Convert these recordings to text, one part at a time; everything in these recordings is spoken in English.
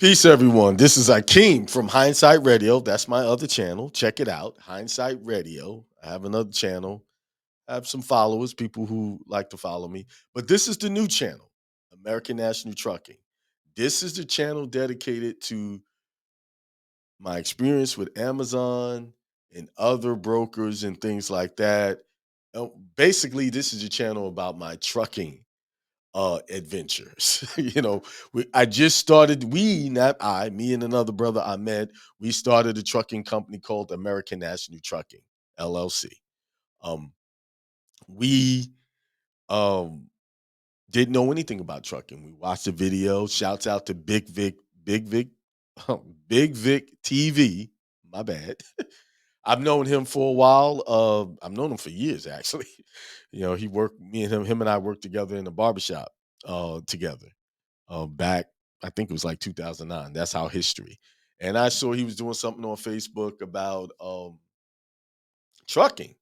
Peace, everyone. This is Akeem from Hindsight Radio. That's my other channel. Check it out, Hindsight Radio. I have another channel. I have some followers, people who like to follow me. But this is the new channel, American National Trucking. This is the channel dedicated to my experience with Amazon and other brokers and things like that. Basically, this is a channel about my trucking adventures. I just started, not I, me and another brother I met, we started a trucking company called American National Trucking, LLC. Um, we um didn't know anything about trucking. We watched the video. Shouts out to Big Vic, Big Vic TV. My bad. I've known him for a while. I've known him for years, actually. He worked, me and him and I worked together in the barbershop together back, I think it was like 2009. That's our history. And I saw he was doing something on Facebook about trucking.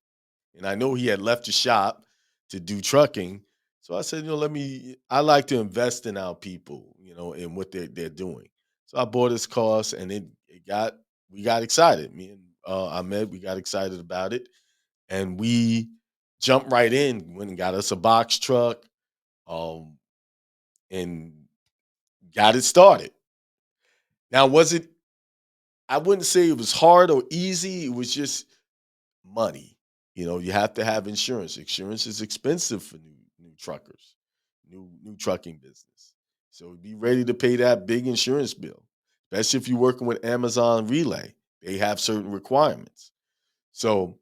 And I know he had left the shop to do trucking. So I said, I like to invest in our people, and what they're doing. So I bought his course and we got excited. Me and Ahmed, we got excited about it. And we jumped right in, went and got us a box truck, um, and got it started. Now, I wouldn't say it was hard or easy. It was just money. You have to have insurance. Insurance is expensive for new truckers, new trucking business. So be ready to pay that big insurance bill, especially if you're working with Amazon Relay. They have certain requirements. So,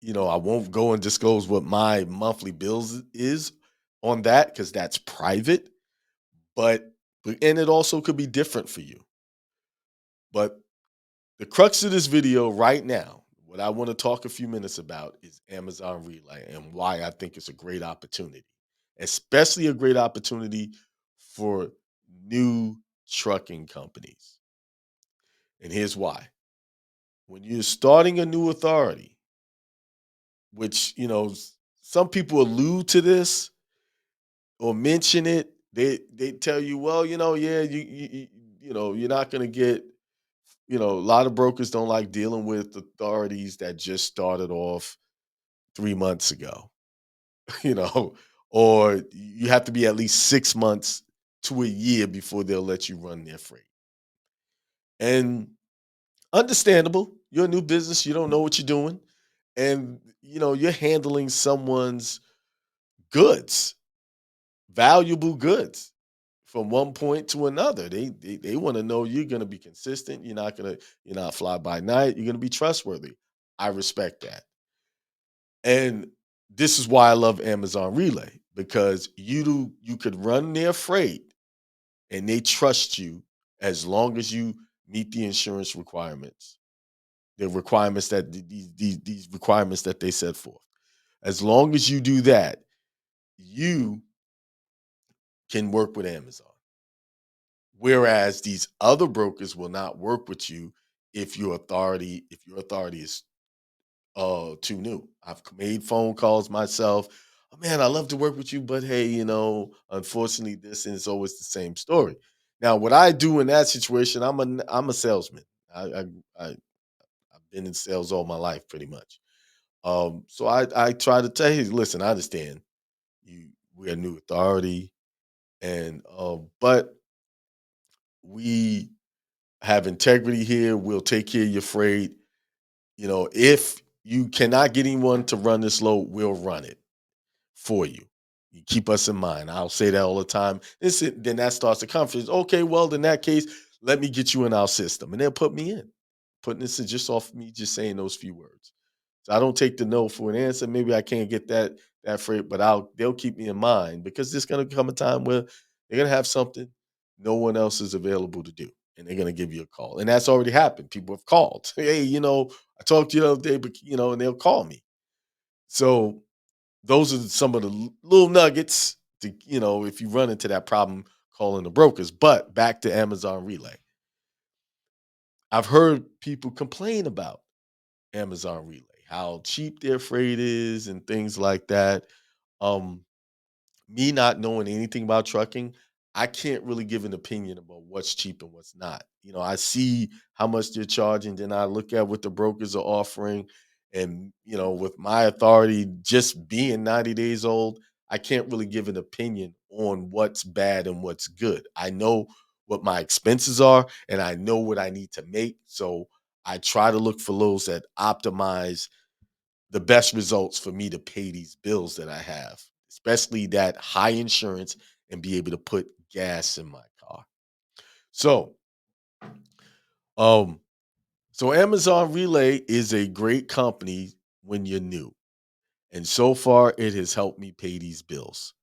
I won't go and disclose what my monthly bills is on that because that's private. But and it also could be different for you. But the crux of this video right now, what I want to talk a few minutes about is Amazon Relay and why I think it's a great opportunity, especially a great opportunity for new trucking companies. And here's why. When you're starting a new authority, which, some people allude to this or mention it, they tell you, well, yeah, you're not going to get, a lot of brokers don't like dealing with authorities that just started off 3 months ago, you know, or you have to be at least 6 months to a year before they'll let you run their freight. And understandable, you're a new business, you don't know what you're doing, and you're handling someone's goods, valuable goods from one point to another. They want to know you're going to be consistent. You're not fly by night. You're going to be trustworthy. I respect that. And this is why I love Amazon Relay because you could run their freight and they trust you as long as you meet the insurance requirements, the requirements that these requirements that they set forth. As long as you do that, you can work with Amazon. Whereas these other brokers will not work with you if your authority is too new. I've made phone calls myself. Oh, man, I love to work with you, but hey, unfortunately, this is always the same story. Now, what I do in that situation, I'm a salesman. I I've been in sales all my life, pretty much. So I try to tell you, listen, I understand you. We're a new authority, and but we have integrity here. We'll take care of your freight. If you cannot get anyone to run this load, we'll run it for you. You keep us in mind. I'll say that all the time. Then that starts the conference. Okay, well, in that case, let me get you in our system. And they'll put me in. Putting this in just off me just saying those few words. So I don't take the no for an answer. Maybe I can't get that freight, but they'll keep me in mind because there's gonna come a time where they're gonna have something no one else is available to do. And they're gonna give you a call. And that's already happened. People have called. Hey, I talked to you the other day, but and they'll call me. So those are some of the little nuggets to, if you run into that problem calling the brokers. But back to Amazon Relay. I've heard people complain about Amazon Relay, how cheap their freight is and things like that. Um, Me not knowing anything about trucking, I can't really give an opinion about what's cheap and what's not. I see how much they're charging, then I look at what the brokers are offering. And, with my authority just being 90 days old, I can't really give an opinion on what's bad and what's good. I know what my expenses are and I know what I need to make. So I try to look for those that optimize the best results for me to pay these bills that I have, especially that high insurance and be able to put gas in my car. So, um, so Amazon Relay is a great company when you're new. And so far it has helped me pay these bills.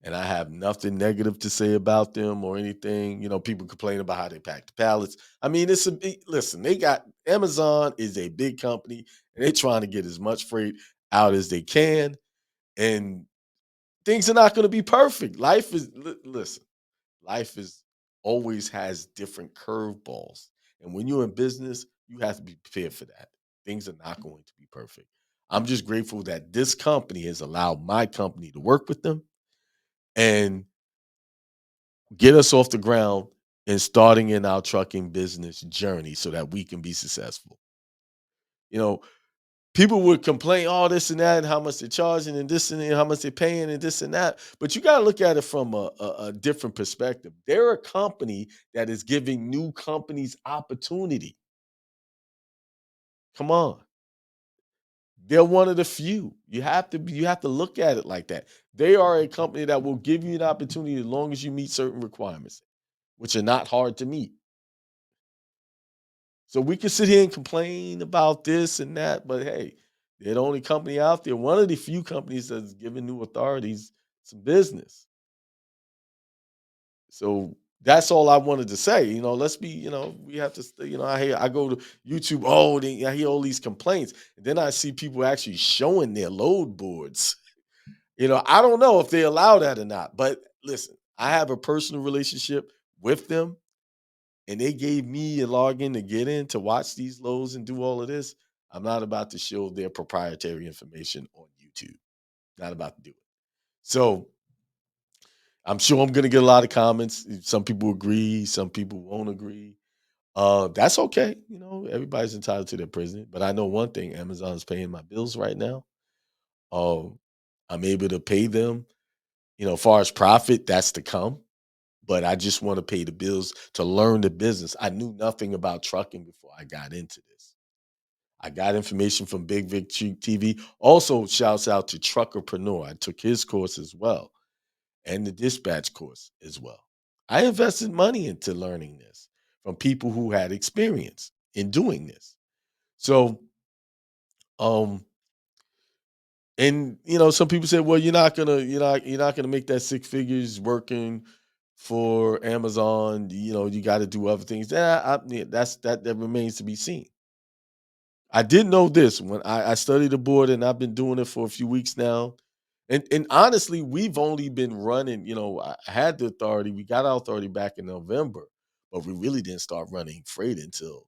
And I have nothing negative to say about them or anything. People complain about how they pack the pallets. I mean, it's a big listen, they got Amazon is a big company and they're trying to get as much freight out as they can. And things are not going to be perfect. Listen, life is always has different curveballs. And when you're in business, you have to be prepared for that. Things are not going to be perfect. I'm just grateful that this company has allowed my company to work with them and get us off the ground and starting in our trucking business journey so that we can be successful. You know, People would complain, all this and that, and how much they're charging, and this and that, how much they're paying, and this and that. But you got to look at it from a different perspective. They're a company that is giving new companies opportunity. Come on, they're one of the few. You have to look at it like that. They are a company that will give you an opportunity as long as you meet certain requirements, which are not hard to meet. So we can sit here and complain about this and that, but hey, they're the only company out there, one of the few companies that's giving new authorities some business. So that's all I wanted to say. Let's be, we have to, I go to YouTube, I hear all these complaints, and then I see people actually showing their load boards. I don't know if they allow that or not, but listen, I have a personal relationship with them and they gave me a login to get in to watch these lows and do all of this, I'm not about to show their proprietary information on YouTube. Not about to do it. So I'm sure I'm going to get a lot of comments. Some people agree, some people won't agree. That's okay. Everybody's entitled to their prison. But I know one thing: Amazon's paying my bills right now. Um, I'm able to pay them. As far as profit, that's to come. But I just want to pay the bills to learn the business. I knew nothing about trucking before I got into this. I got information from Big Vic TV. Also, shouts out to Truckerpreneur. I took his course as well and the dispatch course as well. I invested money into learning this from people who had experience in doing this. So, um, and some people say, well, you're not gonna make that six figures working for Amazon. You got to do other things. Yeah, that remains to be seen. I did know this when I studied the board, and I've been doing it for a few weeks now. And honestly, we've only been running. I had the authority. We got our authority back in November, but we really didn't start running freight until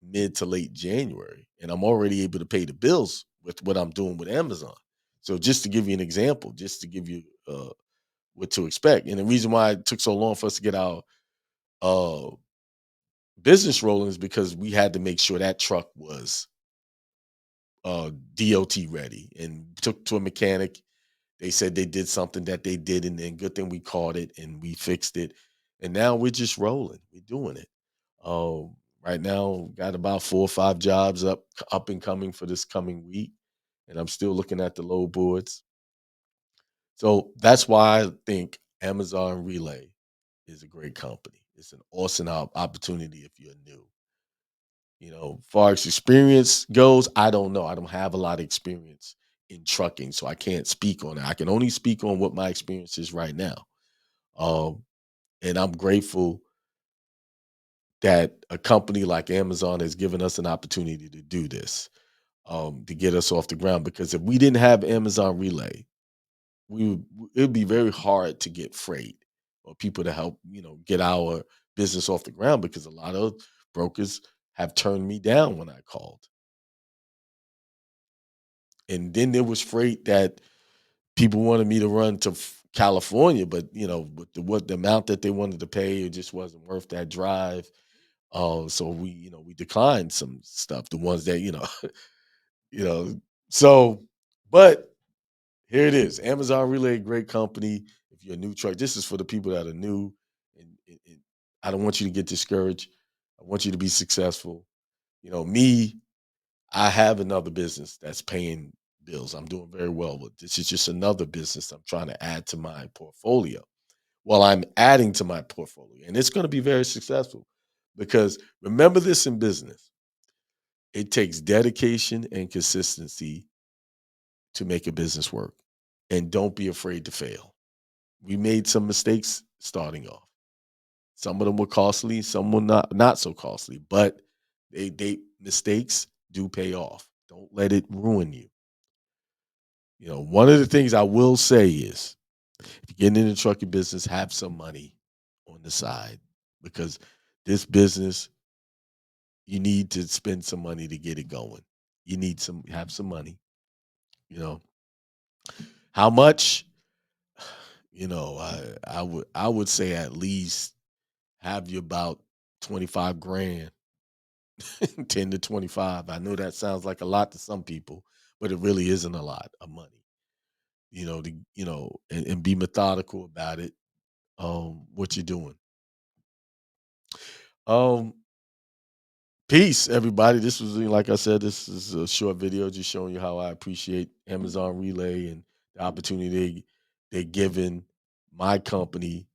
mid to late January, and I'm already able to pay the bills with what I'm doing with Amazon. So just to give you an example, just to give you what to expect, and the reason why it took so long for us to get our uh, business rolling is because we had to make sure that truck was DOT ready, and took to a mechanic. They said they did something that they did, and then good thing we caught it and we fixed it, and now we're just rolling. We're doing it. Right now, got about 4 or 5 jobs up and coming for this coming week, and I'm still looking at the load boards. So that's why I think Amazon Relay is a great company. It's an awesome opportunity if you're new. Far as experience goes, I don't know. I don't have a lot of experience in trucking, so I can't speak on it. I can only speak on what my experience is right now. Um, and I'm grateful that a company like Amazon has given us an opportunity to do this, to get us off the ground. Because if we didn't have Amazon Relay, it would be very hard to get freight or people to help, get our business off the ground because a lot of brokers have turned me down when I called. And then there was freight that people wanted me to run to California, but with the amount that they wanted to pay, it just wasn't worth that drive. So we declined some stuff, the ones that you know. So, but here it is, Amazon Relay, great company. If you're a new truck, this is for the people that are new, and I don't want you to get discouraged. I want you to be successful. Me, I have another business that's paying bills. I'm doing very well with. This is just another business I'm trying to add to my portfolio. Well, I'm adding to my portfolio, and it's going to be very successful because remember this in business, it takes dedication and consistency to make a business work. And don't be afraid to fail. We made some mistakes starting off. Some of them were costly, some were not so costly, but they mistakes do pay off. Don't let it ruin you. One of the things I will say is if you get in the trucking business, have some money on the side because this business, you need to spend some money to get it going. You need some have some money. You know, how much? I would say at least have you about 25 grand, 10 to 25. I know that sounds like a lot to some people, but it really isn't a lot of money. And be methodical about it. What you're doing. Um, Peace, everybody. This was like I said, this is a short video just showing you how I appreciate Amazon Relay and the opportunity they're giving my company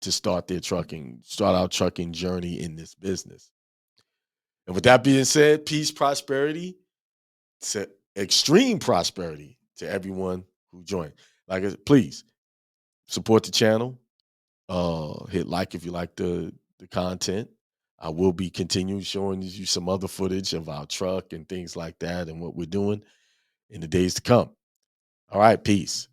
to start our trucking journey in this business. And with that being said, peace, prosperity, to extreme prosperity to everyone who joined. Please support the channel. Hit like if you like the content. I will be continuing showing you some other footage of our truck and things like that and what we're doing in the days to come. All right, peace.